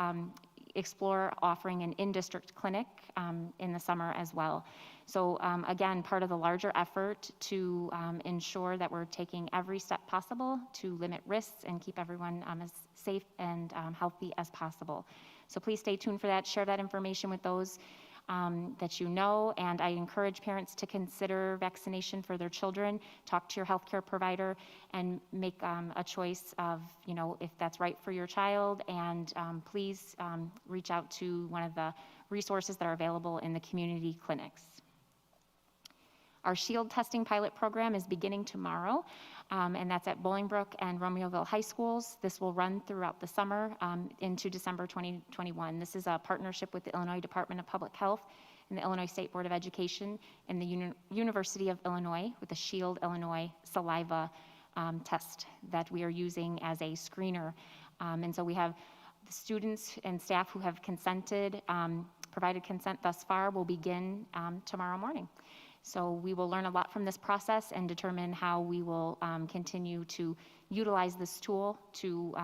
explore offering an in-district clinic in the summer as well. So again, part of the larger effort to ensure that we're taking every step possible to limit risks and keep everyone as safe and healthy as possible. So please stay tuned for that. Share that information with those that you know, and I encourage parents to consider vaccination for their children. Talk to your healthcare provider and make a choice of, if that's right for your child, and please reach out to one of the resources that are available in the community clinics. Our SHIELD testing pilot program is beginning tomorrow, and that's at Bolingbrook and Romeoville High Schools. This will run throughout the summer into December 2021. This is a partnership with the Illinois Department of Public Health and the Illinois State Board of Education and the University of Illinois with the SHIELD Illinois saliva test that we are using as a screener. And so we have the students and staff who have consented, provided consent thus far, will begin tomorrow morning. So we will learn a lot from this process and determine how we will continue to utilize this tool to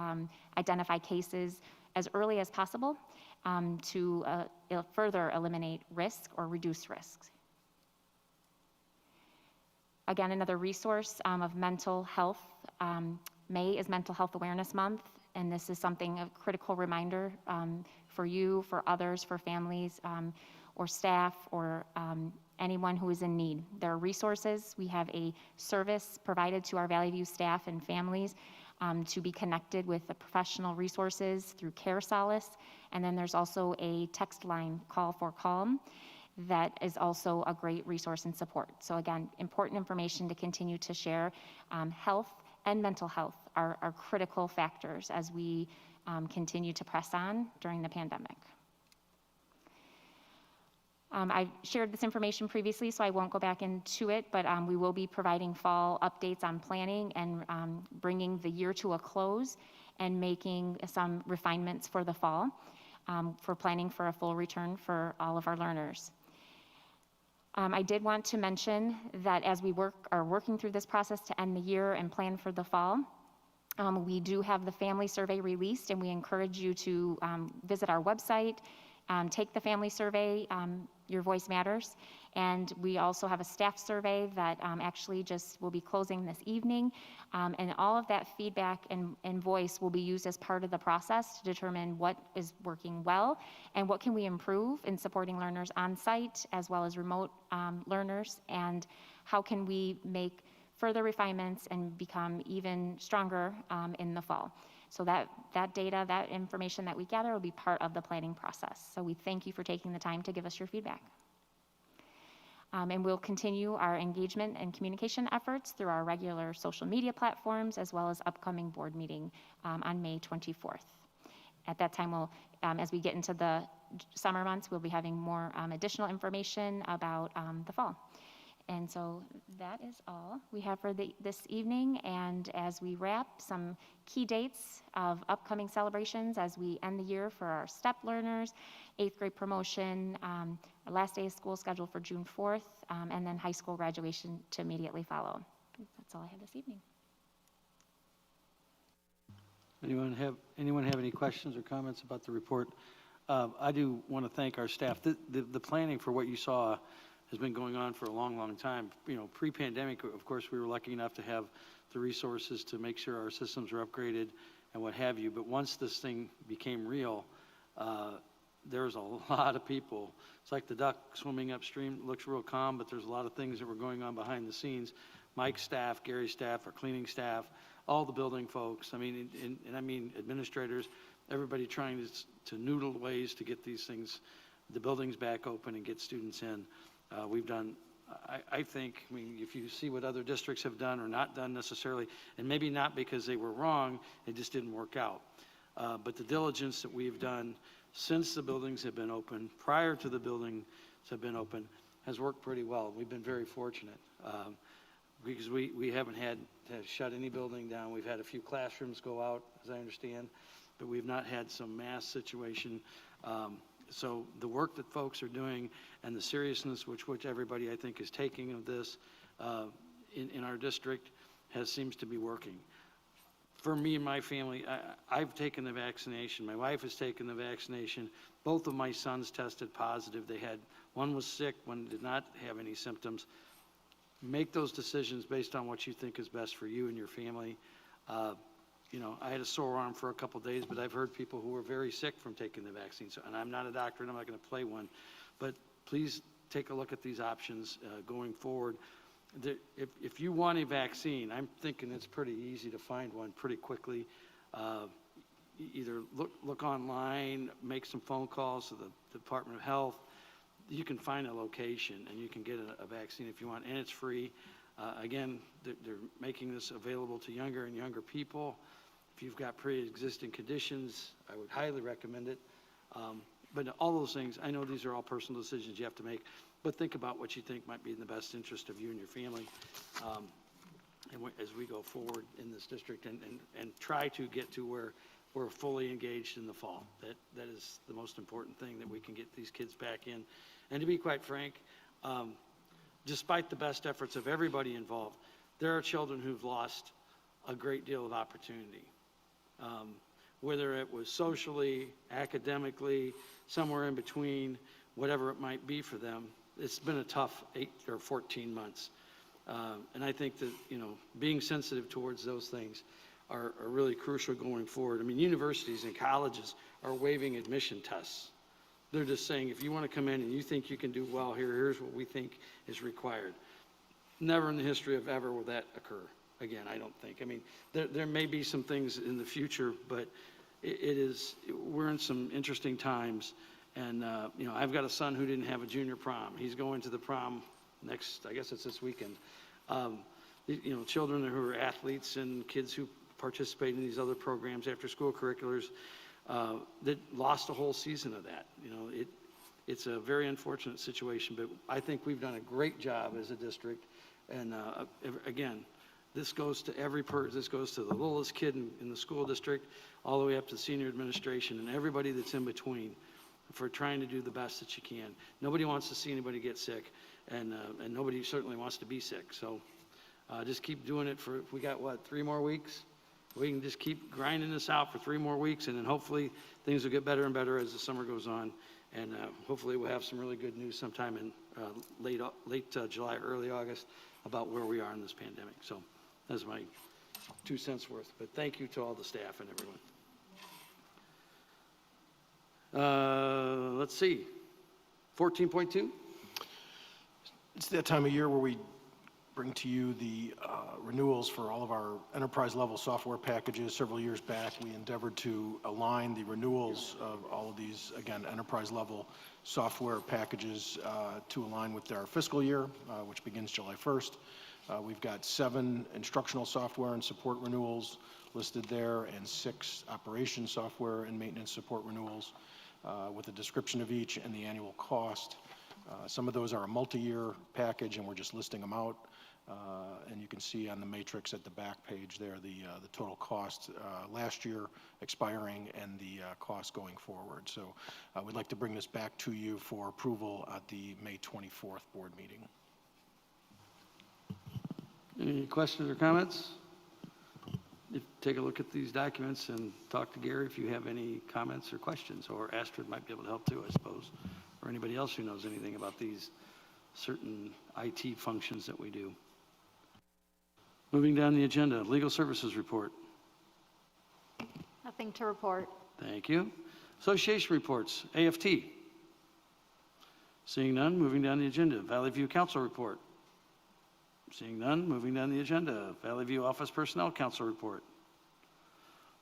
identify cases as early as possible to further eliminate risk or reduce risks. Again, another resource of mental health. May is Mental Health Awareness Month, and this is something, a critical reminder for you, for others, for families, or staff, or anyone who is in need. There are resources. We have a service provided to our Valley View staff and families to be connected with the professional resources through Care Solace. And then there's also a text line, Call for Calm, that is also a great resource and support. So again, important information to continue to share. Health and mental health are critical factors as we continue to press on during the pandemic. I've shared this information previously, so I won't go back into it, but we will be providing fall updates on planning and bringing the year to a close and making some refinements for the fall for planning for a full return for all of our learners. I did want to mention that as we are working through this process to end the year and plan for the fall, we do have the family survey released, and we encourage you to visit our website, take the family survey, Your Voice Matters, and we also have a staff survey that actually just will be closing this evening, and all of that feedback and voice will be used as part of the process to determine what is working well and what can we improve in supporting learners on site as well as remote learners, and how can we make further refinements and become even stronger in the fall. So that data, that information that we gather will be part of the planning process. So we thank you for taking the time to give us your feedback. And we'll continue our engagement and communication efforts through our regular social media platforms, as well as upcoming board meeting on May 24th. At that time, we'll, as we get into the summer months, we'll be having more additional information about the fall. And so that is all we have for this evening. And as we wrap, some key dates of upcoming celebrations as we end the year for our STEP learners, 8th grade promotion, our last day of school scheduled for June 4th, and then high school graduation to immediately follow. That's all I have this evening. Anyone have any questions or comments about the report? I do want to thank our staff. The planning for what you saw has been going on for a long, long time. You know, pre-pandemic, of course, we were lucky enough to have the resources to make sure our systems are upgraded and what have you. But once this thing became real, there's a lot of people. It's like the duck swimming upstream. It looks real calm, but there's a lot of things that were going on behind the scenes. Mike's staff, Gary's staff, our cleaning staff, all the building folks, I mean, and I mean administrators, everybody trying to noodle ways to get these things, the buildings back open and get students in. We've done, I think, I mean, if you see what other districts have done or not done necessarily, and maybe not because they were wrong, it just didn't work out. But the diligence that we've done since the buildings have been open, prior to the buildings have been open, has worked pretty well. We've been very fortunate because we haven't had to shut any building down. We've had a few classrooms go out, as I understand, but we've not had some mass situation. So the work that folks are doing and the seriousness which everybody I think is taking of this in our district seems to be working. For me and my family, I've taken the vaccination. My wife has taken the vaccination. Both of my sons tested positive. One was sick, one did not have any symptoms. Make those decisions based on what you think is best for you and your family. You know, I had a sore arm for a couple of days, but I've heard people who were very sick from taking the vaccine. So, and I'm not a doctor and I'm not going to play one, but please take a look at these options going forward. If you want a vaccine, I'm thinking it's pretty easy to find one pretty quickly. Either look online, make some phone calls to the Department of Health. You can find a location and you can get a vaccine if you want, and it's free. Again, they're making this available to younger and younger people. If you've got pre-existing conditions, I would highly recommend it. But all those things, I know these are all personal decisions you have to make, but think about what you think might be in the best interest of you and your family as we go forward in this district and try to get to where we're fully engaged in the fall. That is the most important thing, that we can get these kids back in. And to be quite frank, despite the best efforts of everybody involved, there are children who've lost a great deal of opportunity. Whether it was socially, academically, somewhere in between, whatever it might be for them, it's been a tough 8 or 14 months. And I think that, you know, being sensitive towards those things are really crucial going forward. I mean, universities and colleges are waiving admission tests. They're just saying, if you want to come in and you think you can do well here, here's what we think is required. Never in the history of ever will that occur again, I don't think. I mean, there may be some things in the future, but we're in some interesting times. And, you know, I've got a son who didn't have a junior prom. He's going to the prom next, I guess it's this weekend. You know, children who are athletes and kids who participate in these other programs, after school curriculars, that lost a whole season of that. You know, it's a very unfortunate situation, but I think we've done a great job as a district. And again, this goes to every person. This goes to the littlest kid in the school district, all the way up to senior administration and everybody that's in between, for trying to do the best that you can. Nobody wants to see anybody get sick, and nobody certainly wants to be sick. So just keep doing it for, we got what, 3 more weeks? We can just keep grinding this out for 3 more weeks, and then hopefully things will get better and better as the summer goes on. And hopefully we'll have some really good news sometime in late July, early August about where we are in this pandemic. So that's my 2 cents worth. But thank you to all the staff and everyone. Let's see, 14.2. It's that time of year where we bring to you the renewals for all of our enterprise level software packages. Several years back, we endeavored to align the renewals of all of these, again, enterprise level software packages to align with our fiscal year, which begins July 1st. We've got 7 instructional software and support renewals listed there, and 6 operation software and maintenance support renewals with a description of each and the annual cost. Some of those are a multi-year package, and we're just listing them out. And you can see on the matrix at the back page there the total cost last year expiring and the cost going forward. So we'd like to bring this back to you for approval at the May 24th board meeting. Any questions or comments? Take a look at these documents and talk to Gary if you have any comments or questions, or Astrid might be able to help too, I suppose, or anybody else who knows anything about these certain IT functions that we do. Moving down the agenda, legal services report. Nothing to report. Thank you. Association reports, AFT. Seeing none, moving down the agenda, Valley View Council report. Seeing none, moving down the agenda, Valley View Office Personnel Council report.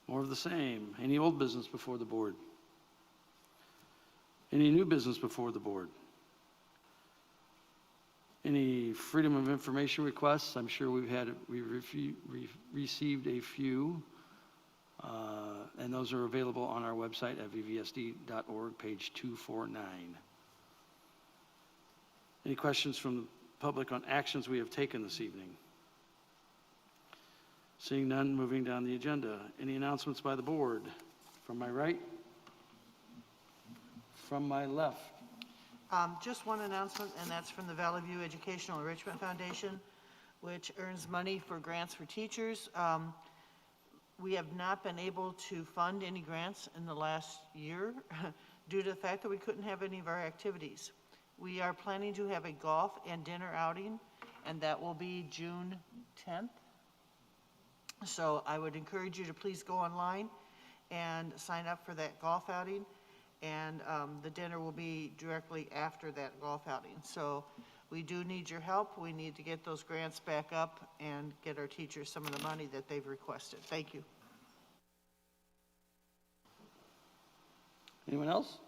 More of the same. Any old business before the board? Any new business before the board? Any freedom of information requests? I'm sure we received a few, and those are available on our website at vvsd.org, page 249. Any questions from the public on actions we have taken this evening? Seeing none, moving down the agenda. Any announcements by the board? From my right? From my left? Just one announcement, and that's from the Valley View Educational Enrichment Foundation, which earns money for grants for teachers. We have not been able to fund any grants in the last year due to the fact that we couldn't have any of our activities. We are planning to have a golf and dinner outing, and that will be June 10th. So I would encourage you to please go online and sign up for that golf outing. And the dinner will be directly after that golf outing. So we do need your help. We need to get those grants back up and get our teachers some of the money that they've requested. Thank you. Anyone else?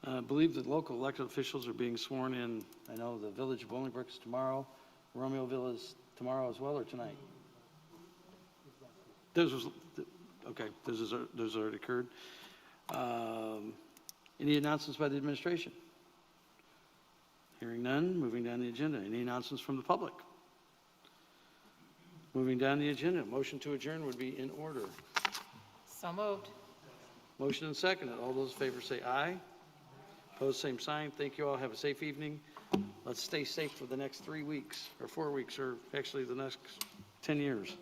I believe that local elected officials are being sworn in. I know the Village of Bolingbrook is tomorrow. Romeoville is tomorrow as well, or tonight? Okay, those already occurred. Any announcements by the administration? Hearing none, moving down the agenda. Any announcements from the public? Moving down the agenda, motion to adjourn would be in order. So moved. Motion and second. All those in favor say aye. Opposed, same sign. Thank you all. Have a safe evening. Let's stay safe for the next 3 weeks, or 4 weeks, or actually the next 10 years.